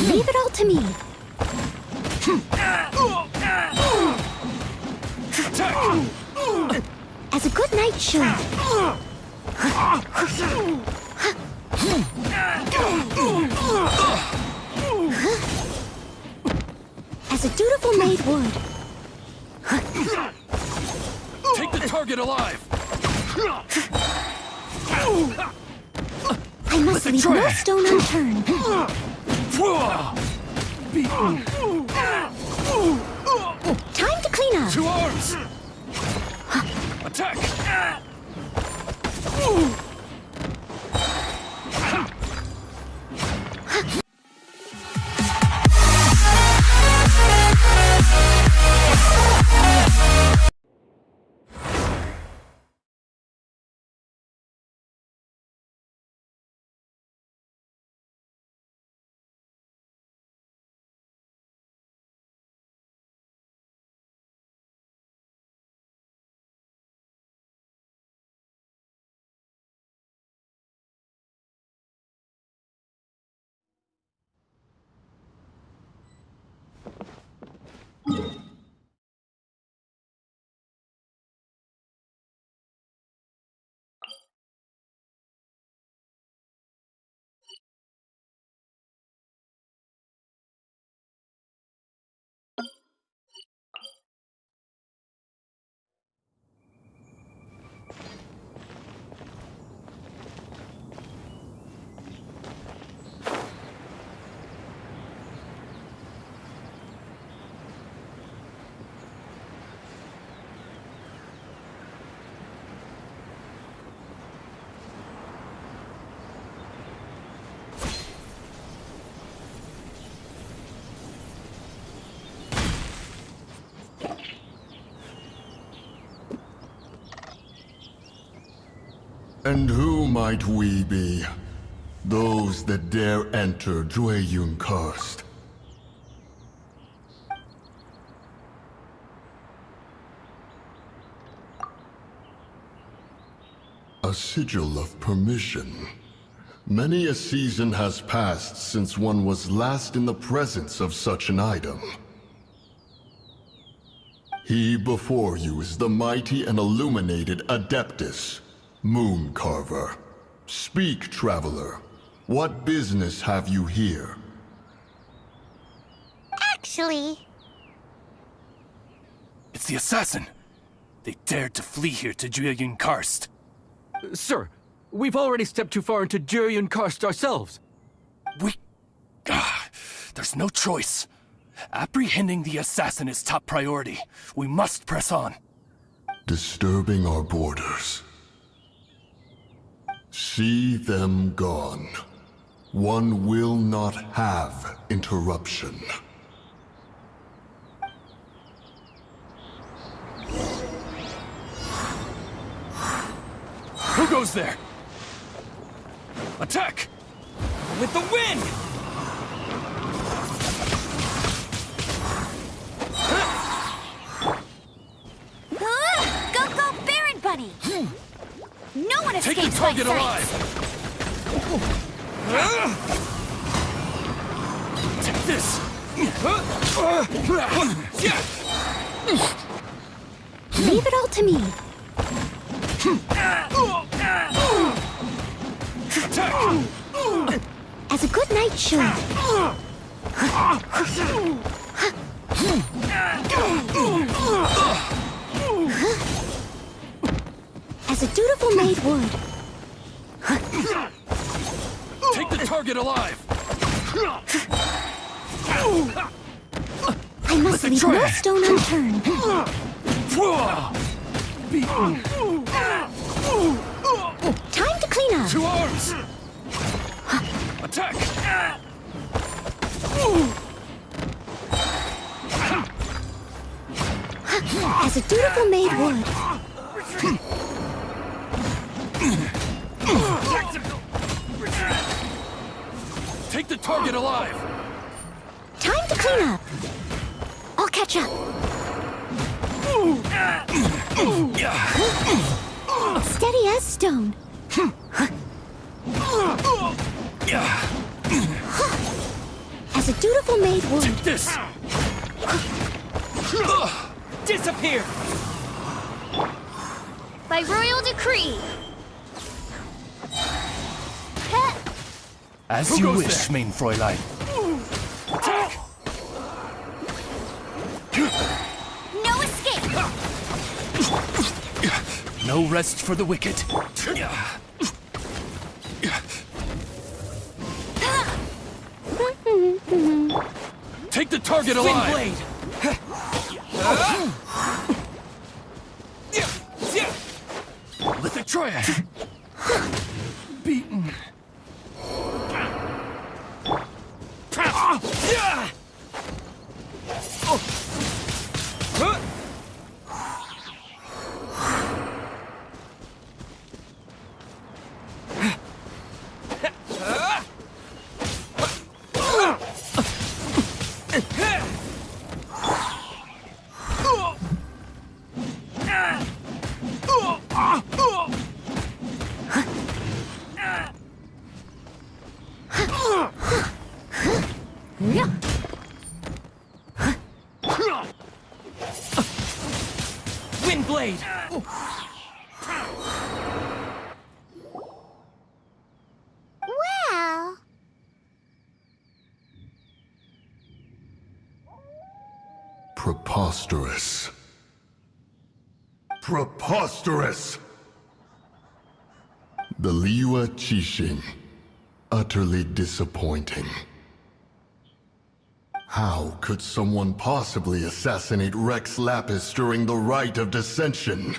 Leave it all to me. As a good knight should. As a dutiful maid would. Take the target alive! I must leave no stone unturned. Time to clean up. 2 arms! Attack! And who might we be? Those that dare enter Jueyun Karst. A sigil of permission. Many a season has passed since one was last in the presence of such an item. He before you is the mighty and illuminated Adeptus, Moon Carver. Speak, traveler. What business have you here? Actually... It's the assassin! They dared to flee here to Jueyun Karst. Sir, we've already stepped too far into Jueyun Karst ourselves. There's no choice. Apprehending the assassin is top priority. We must press on. Disturbing our borders. See them gone. One will not have interruption. Who goes there? Attack! With the wind! Go, Baron Bunny! No one Take escapes the target my alive! Take this! Leave it all to me. Attack! As a good knight should. As a dutiful maid would. Take the target alive! I must leave no stone unturned. Time to clean up. 2 arms! Attack! As a dutiful maid would. Take the target alive! Time to clean up. I'll catch up. Steady as stone. As As a dutiful maid would. Take this! Disappear! By royal decree. As Who you goes wish, there? main Fräulein. No escape. No rest for the wicked. Take the target alive! Blade! Lithic Triad! Beaten. Wind blade! Well. Preposterous. Preposterous! The Liua Qixing. Utterly disappointing. How could someone possibly assassinate Rex Lapis during the Rite of Dissension?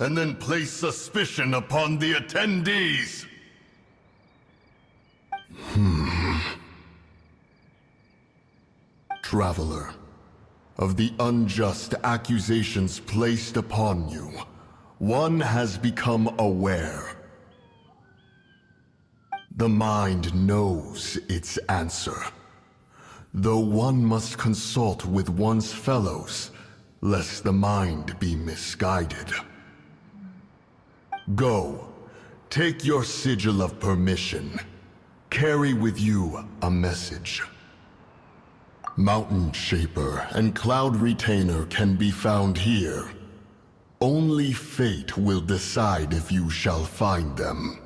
And then place suspicion upon the attendees? Traveler, of the unjust accusations placed upon you, one has become aware. The mind knows its answer, though one must consult with one's fellows, lest the mind be misguided. Go, take your sigil of permission. Carry with you a message. Mountain Shaper and Cloud Retainer can be found here. Only fate will decide if you shall find them.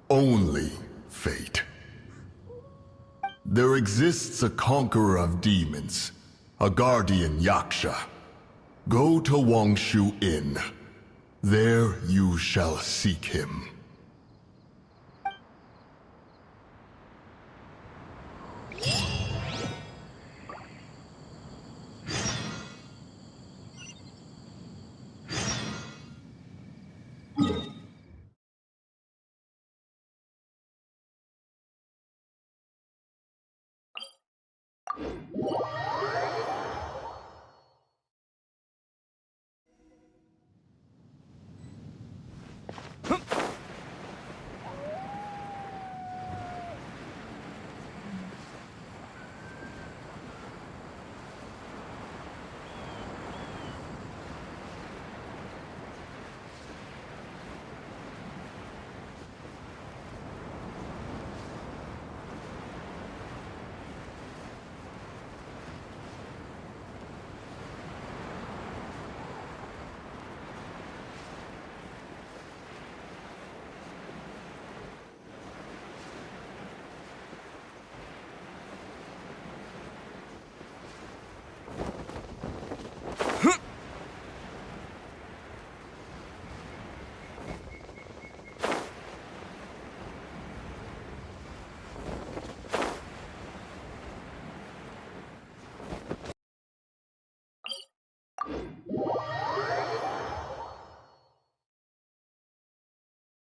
Only fate. There exists a conqueror of demons, a guardian Yaksha. Go to Wangshu Inn. There you shall seek him.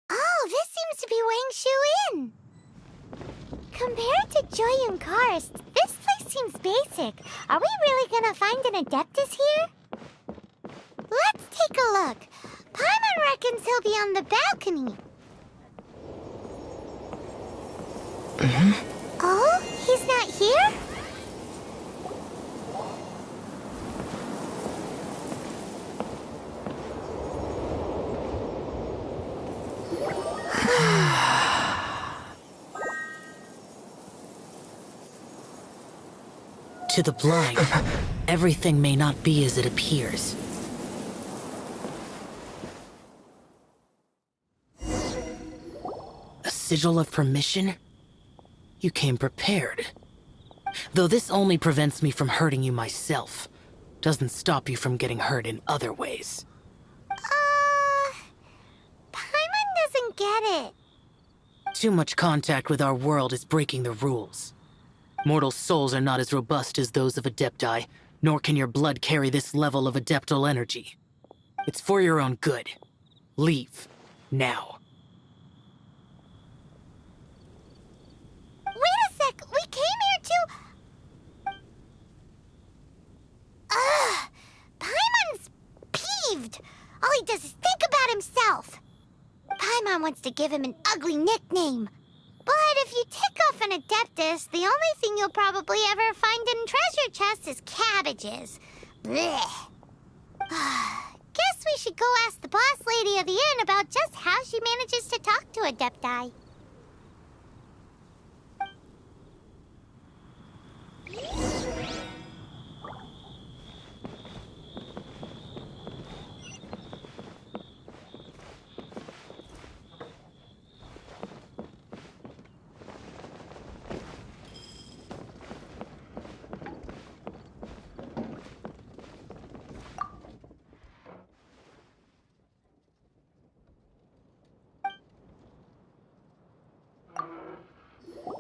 Oh, this seems to be Wangshu Inn. Compared to Joyun Karst, this place seems basic. Are we really gonna find an Adeptus here? Let's take a look. Paimon reckons he'll be on the balcony. Oh, he's not here? To the blind, everything may not be as it appears. A sigil of permission? You came prepared. Though this only prevents me from hurting you myself, doesn't stop you from getting hurt in other ways. Paimon doesn't get it. Too much contact with our world is breaking the rules. Mortal souls are not as robust as those of Adepti, nor can your blood carry this level of adeptal energy. It's for your own good. Leave. Now. Wait a sec, we came here to... Paimon's peeved. All he does is think about himself. Paimon wants to give him an ugly nickname. But if you tick off an Adeptus, the only thing you'll probably ever find in treasure chests is cabbages. Blech. Guess we should go ask the boss lady of the inn about just how she manages to talk to Adepti.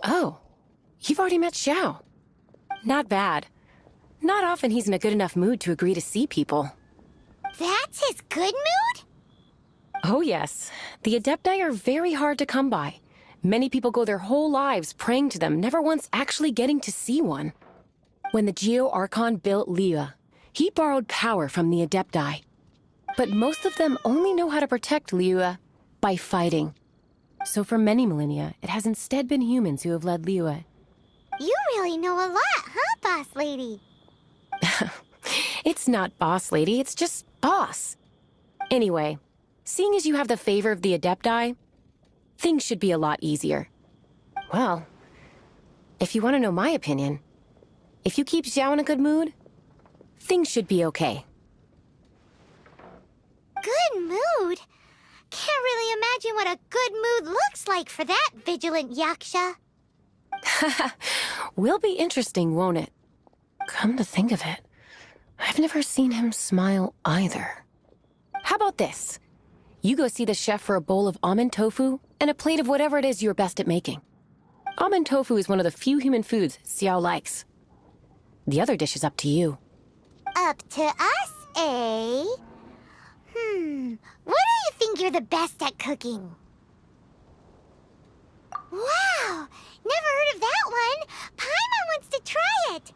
Oh, you've already met Xiao. Not bad. Not often he's in a good enough mood to agree to see people. That's his good mood? Oh yes, the Adepti are very hard to come by. Many people go their whole lives praying to them, never once actually getting to see one. When the Geo Archon built Liyue, he borrowed power from the Adepti. But most of them only know how to protect Liyue by fighting. So for many millennia, it has instead been humans who have led Liyue. You really know a lot, huh, boss lady? It's not boss lady, it's just boss. Anyway, seeing as you have the favor of the Adepti, things should be a lot easier. Well, if you want to know my opinion, if you keep Xiao in a good mood, things should be okay. Good mood? Can't really imagine what a good mood looks like for that vigilant yaksha. Will be interesting, won't it? Come to think of it, I've never seen him smile either. How about this? You go see the chef for a bowl of almond tofu and a plate of whatever it is you're best at making. Almond tofu is one of the few human foods Xiao likes. The other dish is up to you. Up to us, eh? What do you think you're the best at cooking? Wow! Never heard of that one! Paimon wants to try it!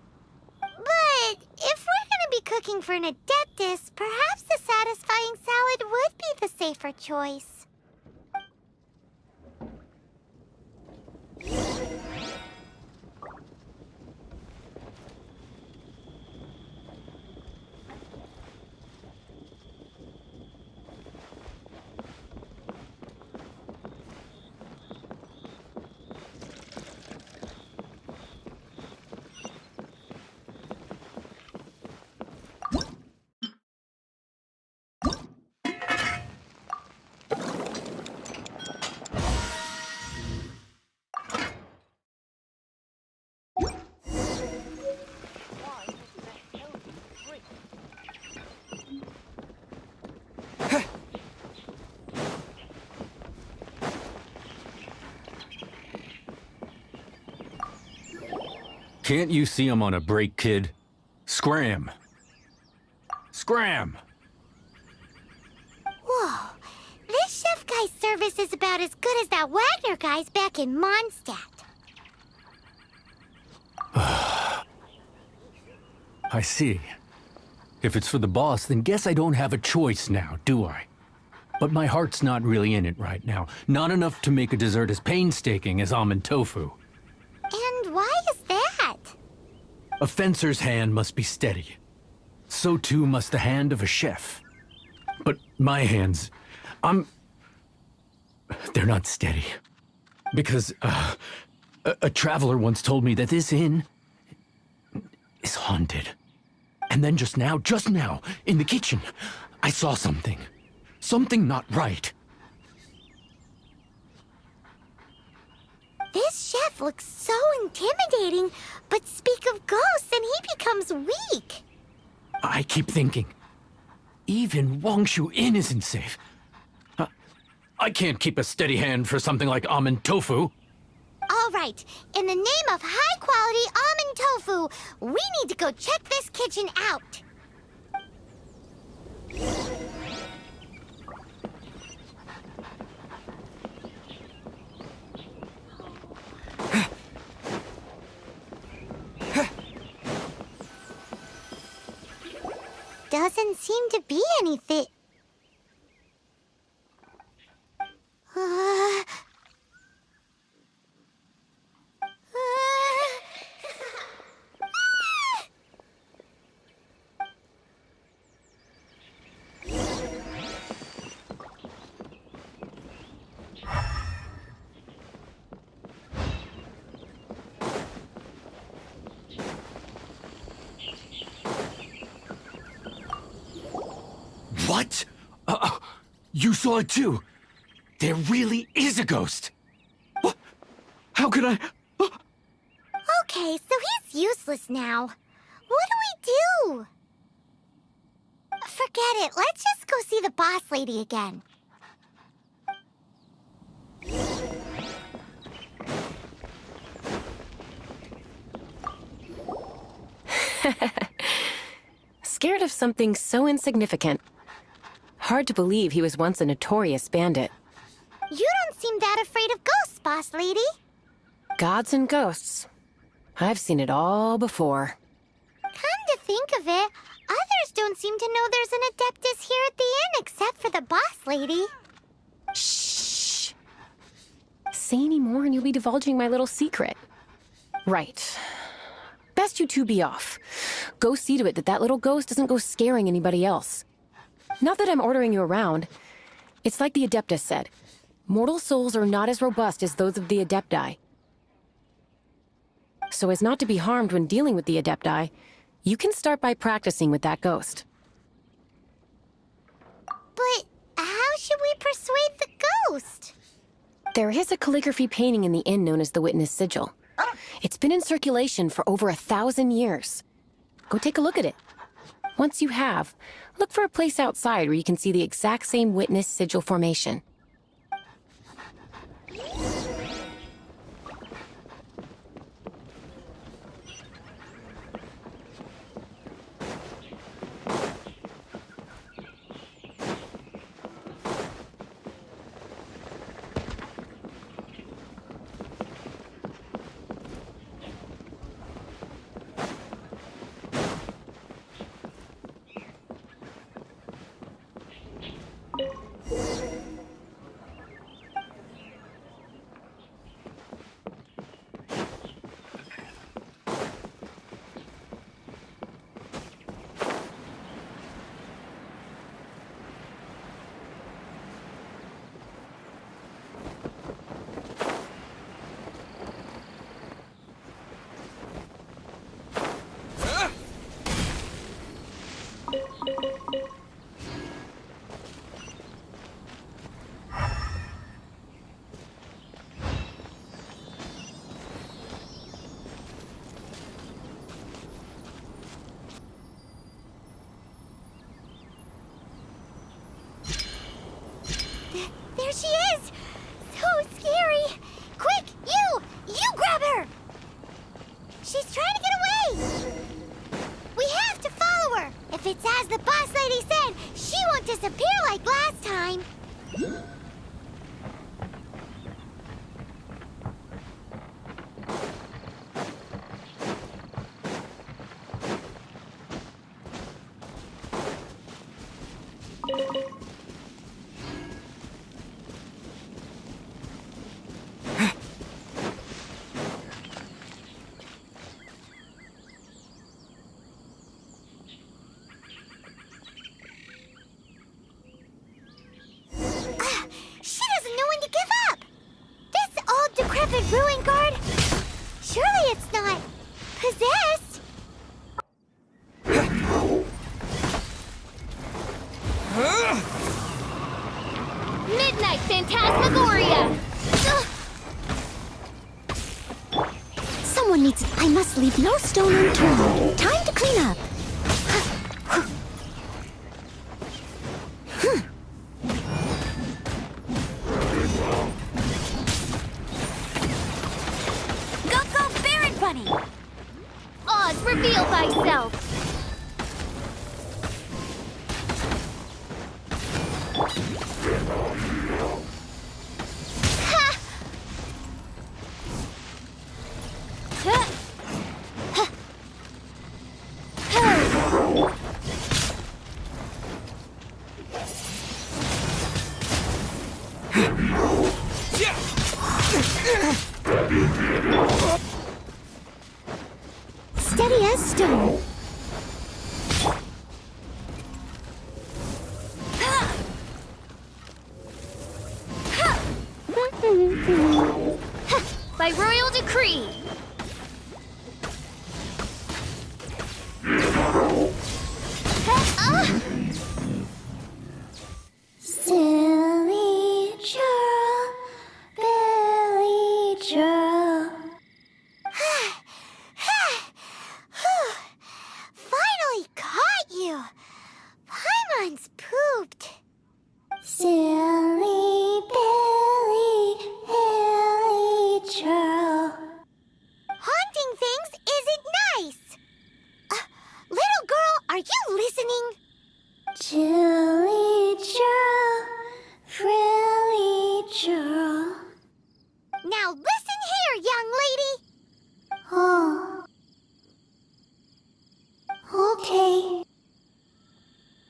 But if we're gonna be cooking for an Adeptus, perhaps the satisfying salad would be the safer choice. Can't you see I'm on a break, kid? Scram! Scram! Whoa, this chef guy's service is about as good as that Wagner guy's back in Mondstadt. I see. If it's for the boss, then guess I don't have a choice now, do I? But my heart's not really in it right now. Not enough to make a dessert as painstaking as almond tofu. And why is that? A fencer's hand must be steady. So too must the hand of a chef. But my hands, they're not steady. Because, a traveler once told me that this inn is haunted. And then just now, in the kitchen, I saw something. Something not right. This chef looks so intimidating, but speak of ghosts and he becomes weak. I keep thinking, even Wangshu Inn isn't safe. I can't keep a steady hand for something like almond tofu. All right, in the name of high-quality almond tofu, we need to go check this kitchen out. Doesn't seem to be anything. What? You saw it too? There really is a ghost. What? How could I? Okay, so he's useless now. What do we do? Forget it. Let's just go see the boss lady again. Scared of something so insignificant. Hard to believe he was once a notorious bandit. You don't seem that afraid of ghosts, boss lady. Gods and ghosts. I've seen it all before. Come to think of it, others don't seem to know there's an Adeptus here at the inn except for the boss lady. Shh. Say any more and you'll be divulging my little secret. Right. Best you two be off. Go see to it that that little ghost doesn't go scaring anybody else. Not that I'm ordering you around. It's like the Adeptus said. Mortal souls are not as robust as those of the Adepti. So as not to be harmed when dealing with the Adepti, you can start by practicing with that ghost. But how should we persuade the ghost? There is a calligraphy painting in the inn known as the Witness Sigil. It's been in circulation for over 1,000 years. Go take a look at it. Once you have, look for a place outside where you can see the exact same Witness Sigil formation. There she is! So scary! Quick, you grab her! She's trying to get away! We have to follow her! If it's as the boss lady said, she won't disappear like last time! She doesn't know when to give up! This old decrepit ruin guard? Surely it's not possessed? Everyone needs... I must leave no stone unturned. Time to clean up. Go, Baron Bunny! Oz, reveal thyself! Steady as stone. By royal decree. Silly churl, Billy churl. Finally caught you! Paimon's pooped. Silly Billy, Billy churl. Haunting things isn't nice. Little girl, are you listening? Chilly churl, frilly churl. Now listen here, young lady. Oh. Okay.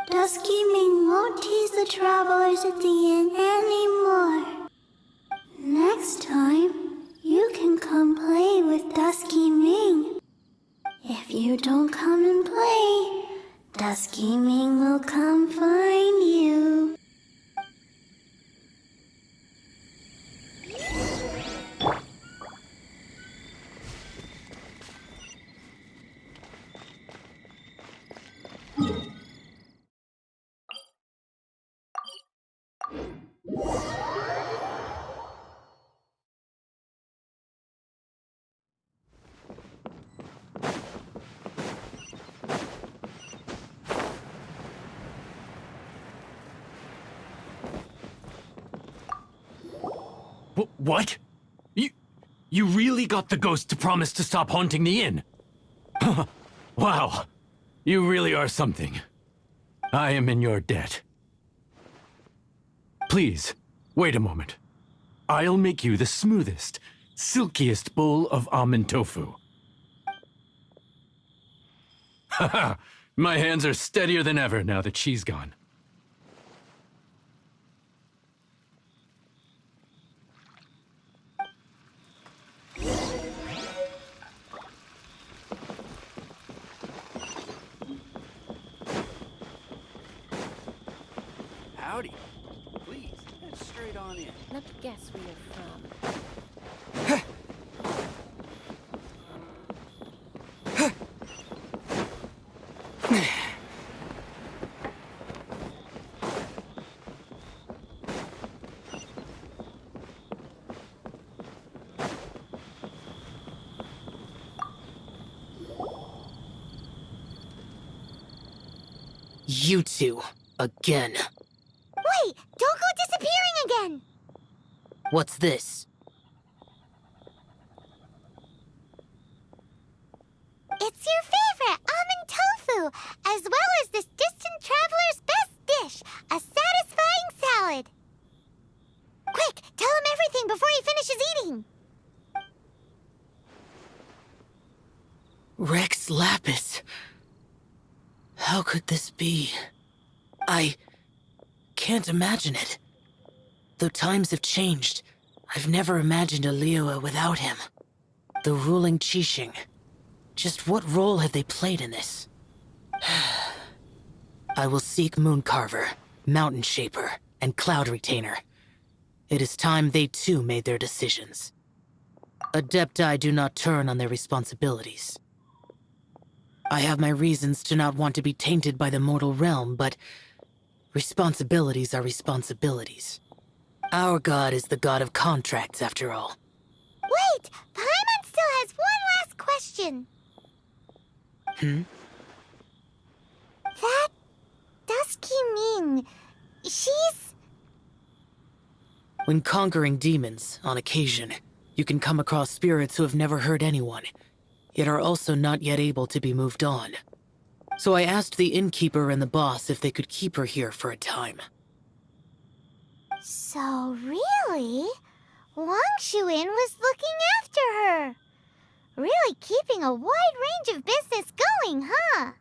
Dusky Ming won't tease the travelers at the inn anymore. Next time, you can come play with Dusky Ming. If you don't come and play, Dusky Ming will come find you. What? You really got the ghost to promise to stop haunting the inn? Wow. You really are something. I am in your debt. Please, wait a moment. I'll make you the smoothest, silkiest bowl of almond tofu. Haha, my hands are steadier than ever now that she's gone. Howdy. Please, head straight on in. Let me guess where you're from. You two, again. Wait, don't go disappearing again! What's this? It's your favorite almond tofu, as well as this distant traveler's best dish, a satisfying salad. Quick, tell him everything before he finishes eating. Rex Lapis. How could this be? I can't imagine it. Though times have changed, I've never imagined a Liyue without him. The ruling Qixing. Just what role have they played in this? I will seek Mooncarver, Mountain Shaper, and Cloud Retainer. It is time they too made their decisions. Adepti do not turn on their responsibilities. I have my reasons to not want to be tainted by the mortal realm, but responsibilities are responsibilities. Our god is the god of contracts, after all. Wait, Paimon still has one last question. That Dusky Ming, she's... When conquering demons, on occasion, you can come across spirits who have never hurt anyone, yet are also not yet able to be moved on. So I asked the innkeeper and the boss if they could keep her here for a time. So really, Wang Shuin was looking after her. Really keeping a wide range of business going, huh?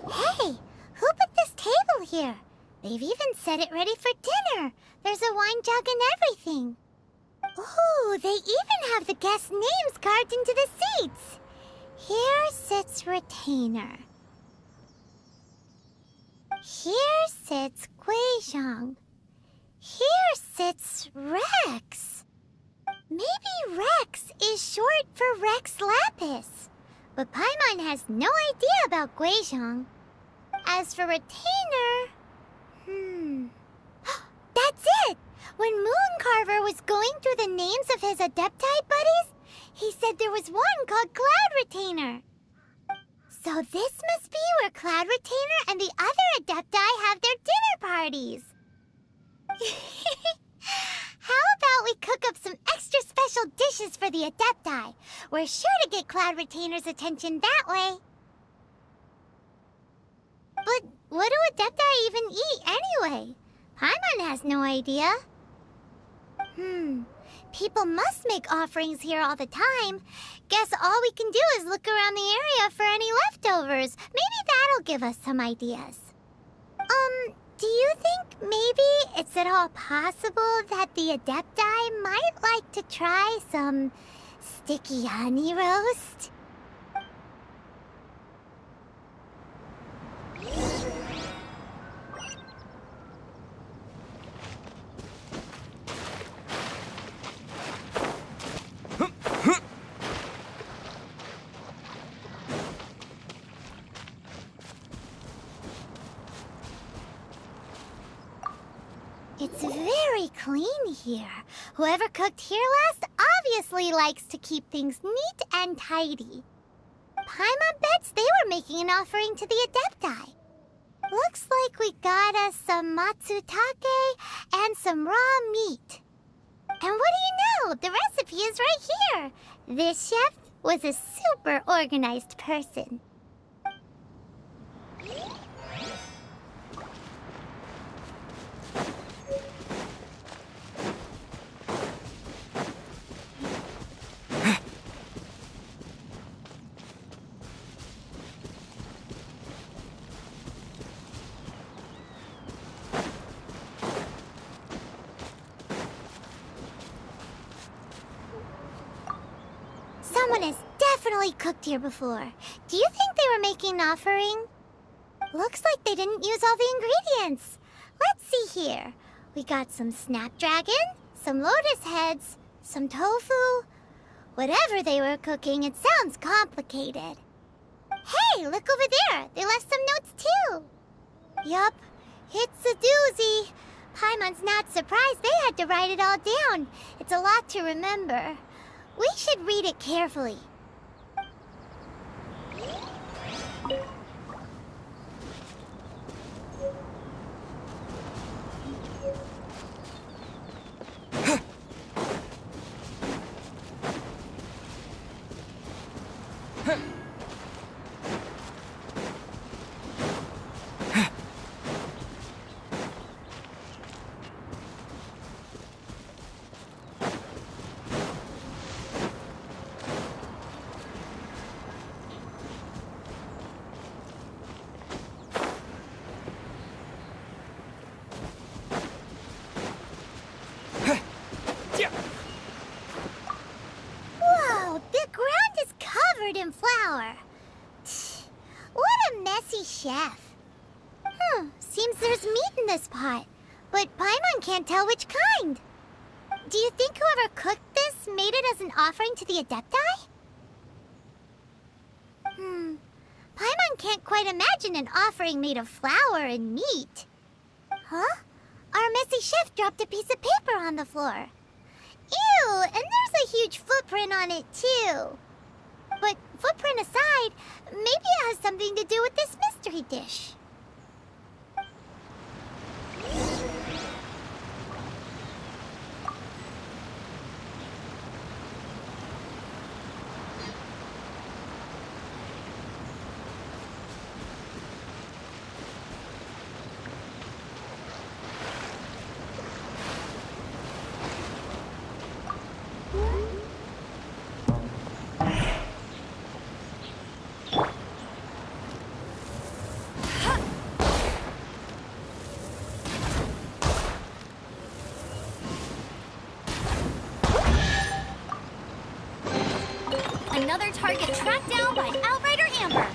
Hey, who put this table here? They've even set it ready for dinner. There's a wine jug and everything. Ooh, they even have the guests' names carved into the seats. Here sits Retainer. Here sits Guizhong. Here sits Rex. Maybe Rex is short for Rex Lapis. But Paimon has no idea about Guizhong. As for Retainer... That's it! When Mooncarver was going through the names of his Adepti buddies, he said there was one called Cloud Retainer. So this must be where Cloud Retainer and the other Adepti have their dinner parties. How about we cook up some extra special dishes for the Adepti? We're sure to get Cloud Retainer's attention that way. But what do Adepti even eat anyway? Paimon has no idea. People must make offerings here all the time. Guess all we can do is look around the area for any leftovers. Maybe that'll give us some ideas. Do you think maybe it's at all possible that the Adepti might like to try some sticky honey roast? It's very clean here. Whoever cooked here last obviously likes to keep things neat and tidy. Paimon bets they were making an offering to the Adepti. Looks like we got us some matsutake and some raw meat. And what do you know? The recipe is right here. This chef was a super organized person. Someone has definitely cooked here before. Do you think they were making an offering? Looks like they didn't use all the ingredients. Let's see here. We got some snapdragon, some lotus heads, some tofu. Whatever they were cooking, it sounds complicated. Hey, look over there. They left some notes too. Yup, it's a doozy. Paimon's not surprised they had to write it all down. It's a lot to remember. We should read it carefully. meat in this pot, but Paimon can't tell which kind. Do you think whoever cooked this made it as an offering to the Adepti? Paimon can't quite imagine an offering made of flour and meat. Huh? Our messy chef dropped a piece of paper on the floor. Ew, and there's a huge footprint on it, too. But footprint aside, maybe it has something to do with this mystery dish. Another target tracked down by Outrider Amber.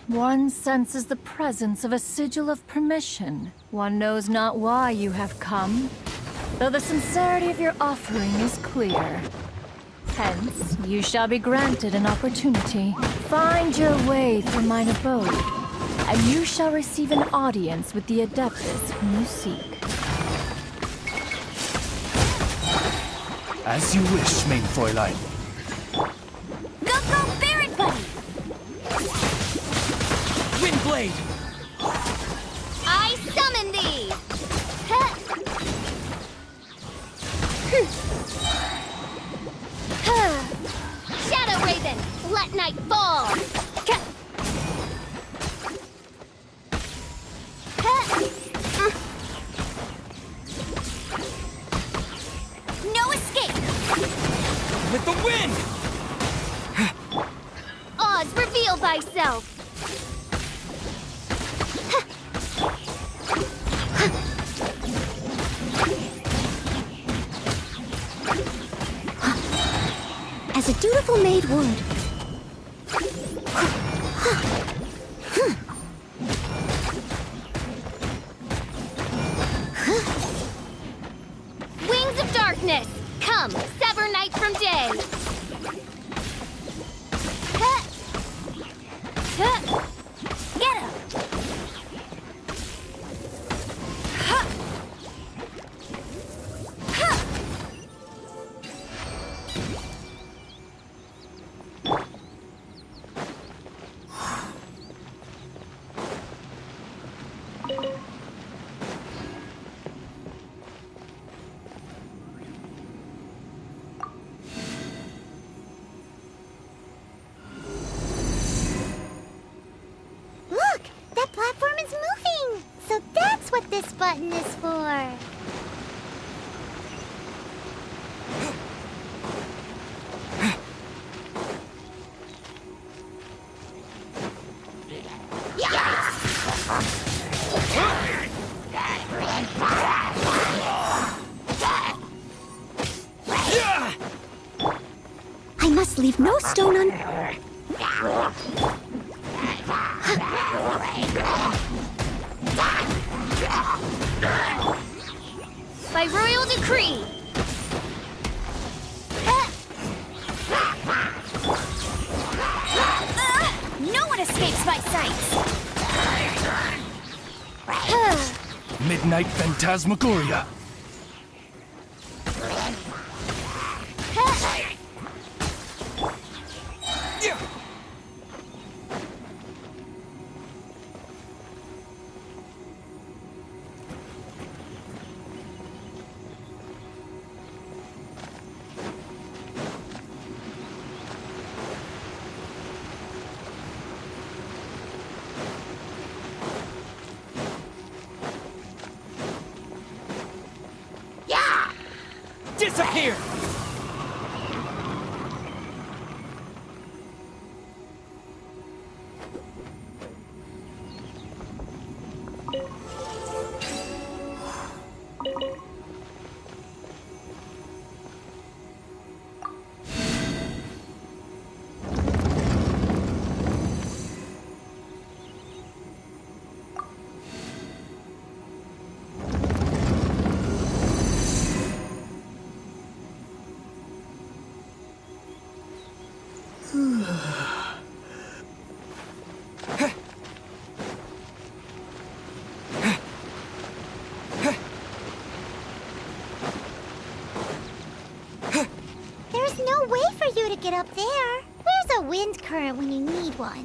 One senses the presence of a sigil of permission. One knows not why you have come, though the sincerity of your offering is clear. Hence, you shall be granted an opportunity. Find your way through mine abode, and you shall receive an audience with the Adeptus whom you seek. As you wish, main Fräulein. Go, Baron Buddy! Windblade! I summon thee! Huh. Shadow Raven, let night fall! No escape! With the wind! Oz, reveal thyself! As a dutiful maid would. Wings of darkness, come, sever night from day. Get him! Look! That platform is moving! So that's what this button is for! I must leave no stone un... By royal decree! No one escapes my sight! Midnight Phantasmagoria. Disappear! There's no way for you to get up there. Where's a wind current when you need one?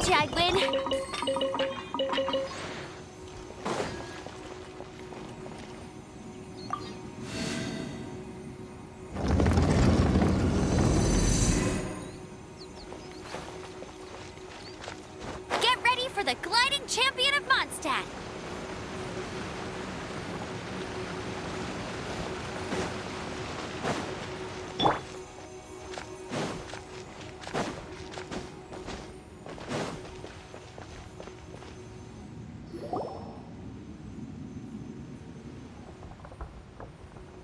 told you I'd win. Get ready for the gliding champion of Mondstadt.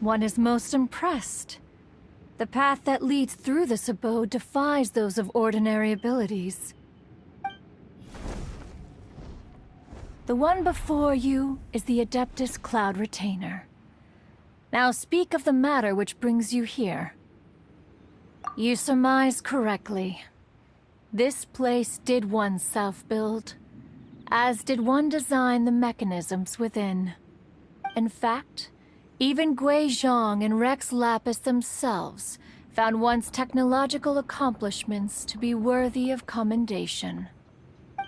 One is most impressed. The path that leads through this abode defies those of ordinary abilities. The one before you is the Adeptus Cloud Retainer. Now speak of the matter which brings you here. You surmise correctly. This place did one self-build, as did one design the mechanisms within. In fact, even Gui Zhang and Rex Lapis themselves found one's technological accomplishments to be worthy of commendation.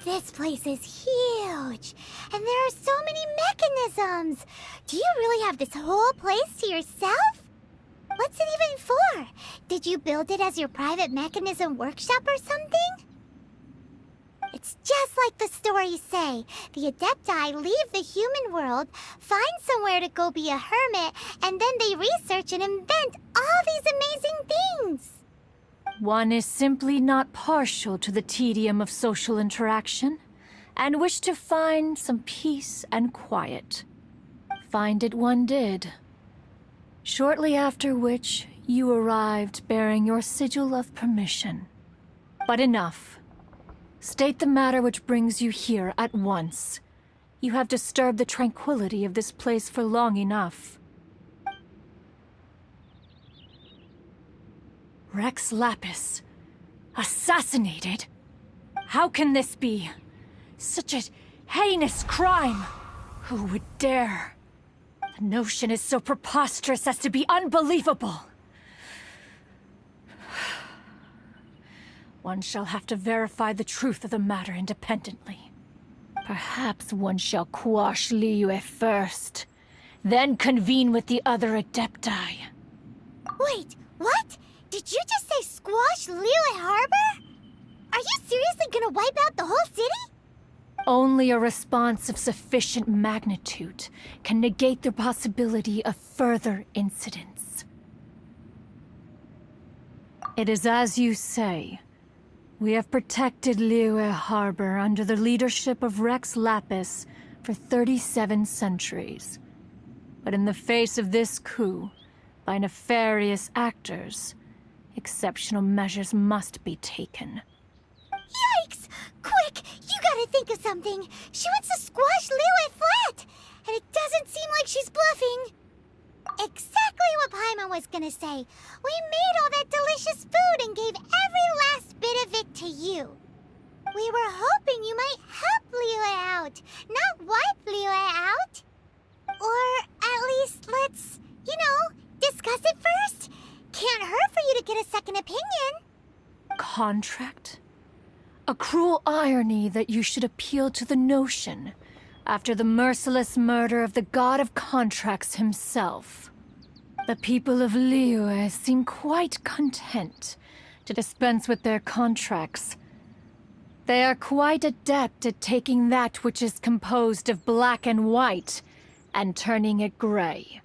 This place is huge, and there are so many mechanisms. Do you really have this whole place to yourself? What's it even for? Did you build it as your private mechanism workshop or something? It's just like the stories say. The Adepti leave the human world, find somewhere to go be a hermit, and then they research and invent all these amazing things. One is simply not partial to the tedium of social interaction, and wished to find some peace and quiet. Find it one did. Shortly after which, you arrived bearing your sigil of permission. But enough. State the matter which brings you here at once. You have disturbed the tranquility of this place for long enough. Rex Lapis. Assassinated? How can this be? Such a heinous crime! Who would dare? The notion is so preposterous as to be unbelievable. One shall have to verify the truth of the matter independently. Perhaps one shall quash Liyue first, then convene with the other Adepti. Wait, what? Did you just say squash Liyue Harbor? Are you seriously gonna wipe out the whole city? Only a response of sufficient magnitude can negate the possibility of further incidents. It is as you say. We have protected Liyue Harbor under the leadership of Rex Lapis for 37 centuries. But in the face of this coup, by nefarious actors, exceptional measures must be taken. Yikes! Quick, you gotta think of something. She wants to squash Liyue flat, and it doesn't seem like she's bluffing. Exactly what Paimon was gonna say. We made all that delicious food and gave every last bit of it to you. We were hoping you might help Liyue out, not wipe Liyue out. Or at least let's, discuss it first. Can't hurt for you to get a second opinion. Contract? A cruel irony that you should appeal to the notion after the merciless murder of the god of contracts himself. The people of Liyue seem quite content to dispense with their contracts. They are quite adept at taking that which is composed of black and white and turning it gray.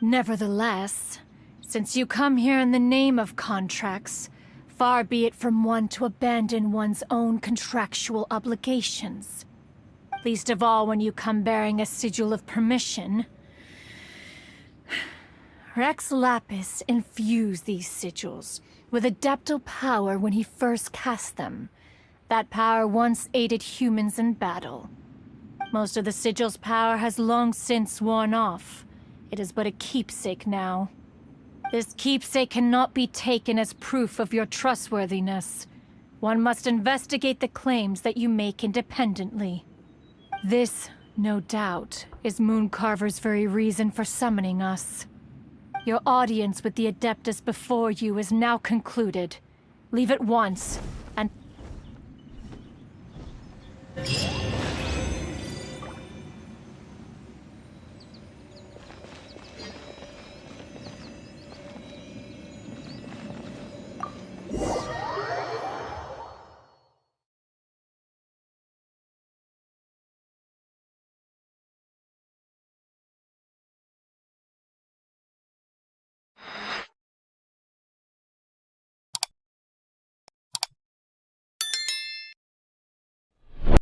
Nevertheless, since you come here in the name of contracts, far be it from one to abandon one's own contractual obligations. Least of all when you come bearing a sigil of permission. Rex Lapis infused these sigils with adeptal power when he first cast them. That power once aided humans in battle. Most of the sigil's power has long since worn off. It is but a keepsake now. This keepsake cannot be taken as proof of your trustworthiness. One must investigate the claims that you make independently. This, no doubt, is Mooncarver's very reason for summoning us. Your audience with the Adeptus before you is now concluded. Leave at once, and